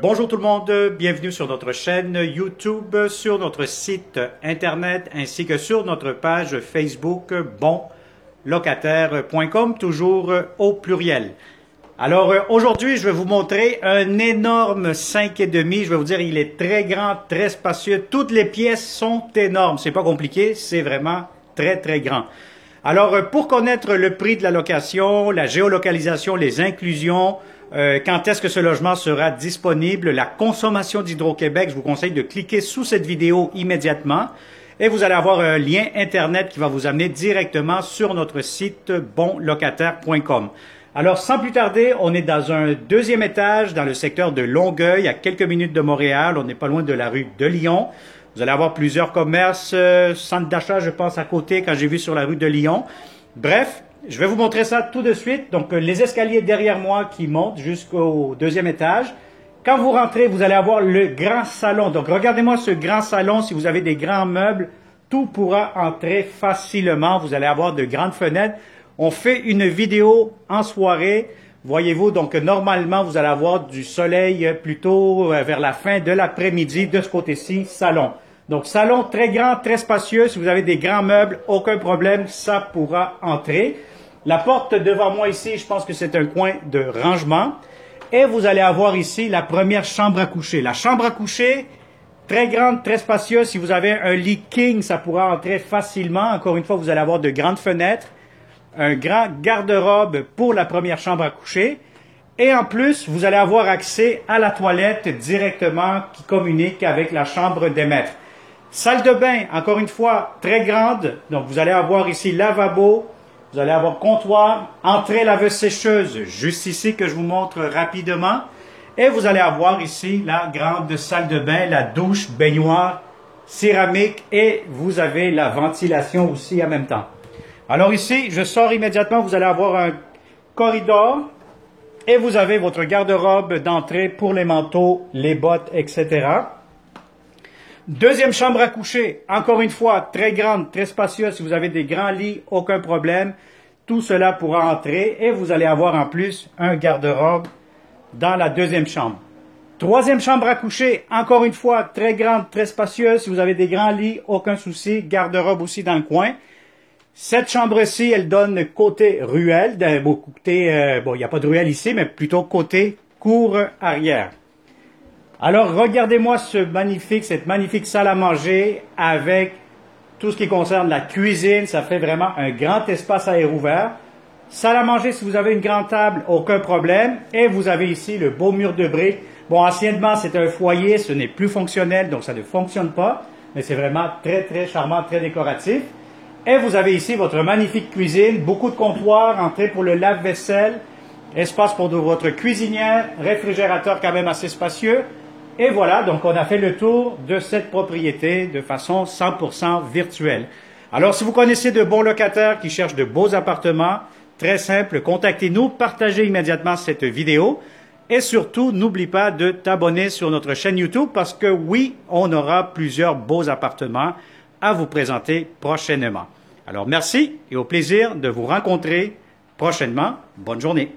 bonjour tout le monde, bienvenue sur notre chaîne YouTube, sur notre site internet ainsi que sur notre page Facebook bonlocataire.com, toujours au pluriel. Alors aujourd'hui, je vais vous montrer un énorme 5,5. Je vais vous dire, il est très grand, très spacieux. Toutes les pièces sont énormes. C'est pas compliqué, c'est vraiment très très grand. Alors pour connaître le prix de la location, la géolocalisation, les inclusions, quand est-ce que ce logement sera disponible, la consommation d'Hydro-Québec, je vous conseille de cliquer sous cette vidéo immédiatement et vous allez avoir un lien Internet qui va vous amener directement sur notre site bonlocataire.com. Alors, sans plus tarder, on est dans un deuxième étage dans le secteur de Longueuil, à quelques minutes de Montréal. On n'est pas loin de la rue de Lyon. Vous allez avoir plusieurs commerces, centres d'achat, je pense, à côté, quand j'ai vu sur la rue de Lyon. Bref, je vais vous montrer ça tout de suite. Donc, les escaliers derrière moi qui montent jusqu'au deuxième étage. Quand vous rentrez, vous allez avoir le grand salon. Donc, regardez-moi ce grand salon. Si vous avez des grands meubles, tout pourra entrer facilement. Vous allez avoir de grandes fenêtres. On fait une vidéo en soirée. Voyez-vous, donc normalement, vous allez avoir du soleil plutôt vers la fin de l'après-midi de ce côté-ci, salon. Donc, salon très grand, très spacieux. Si vous avez des grands meubles, aucun problème, ça pourra entrer. La porte devant moi ici, je pense que c'est un coin de rangement. Et vous allez avoir ici la première chambre à coucher. La chambre à coucher, très grande, très spacieuse. Si vous avez un lit king, ça pourra entrer facilement. Encore une fois, vous allez avoir de grandes fenêtres. Un grand garde-robe pour la première chambre à coucher. Et en plus, vous allez avoir accès à la toilette directement qui communique avec la chambre des maîtres. Salle de bain, encore une fois, très grande. Donc, vous allez avoir ici lavabo. Vous allez avoir comptoir, entrée laveuse-sécheuse, juste ici que je vous montre rapidement. Et vous allez avoir ici la grande salle de bain, la douche, baignoire, céramique et vous avez la ventilation aussi en même temps. Alors ici, je sors immédiatement, vous allez avoir un corridor et vous avez votre garde-robe d'entrée pour les manteaux, les bottes, etc. Deuxième chambre à coucher, encore une fois, très grande, très spacieuse. Si vous avez des grands lits, aucun problème. Tout cela pourra entrer et vous allez avoir en plus un garde-robe dans la deuxième chambre. Troisième chambre à coucher, encore une fois, très grande, très spacieuse. Si vous avez des grands lits, aucun souci. Garde-robe aussi dans le coin. Cette chambre-ci, elle donne côté ruelle. Il n'y a pas de ruelle ici, mais plutôt côté cour arrière. Alors, regardez-moi cette magnifique salle à manger avec tout ce qui concerne la cuisine. Ça fait vraiment un grand espace à air ouvert. Salle à manger, si vous avez une grande table, aucun problème. Et vous avez ici le beau mur de briques. Bon, anciennement, c'était un foyer. Ce n'est plus fonctionnel, donc ça ne fonctionne pas. Mais c'est vraiment très, très charmant, très décoratif. Et vous avez ici votre magnifique cuisine. Beaucoup de comptoirs, entrée pour le lave-vaisselle. Espace pour votre cuisinière. Réfrigérateur quand même assez spacieux. Et voilà, donc on a fait le tour de cette propriété de façon 100% virtuelle. Alors, si vous connaissez de bons locataires qui cherchent de beaux appartements, très simple, contactez-nous, partagez immédiatement cette vidéo et surtout, n'oublie pas de t'abonner sur notre chaîne YouTube parce que oui, on aura plusieurs beaux appartements à vous présenter prochainement. Alors, merci et au plaisir de vous rencontrer prochainement. Bonne journée.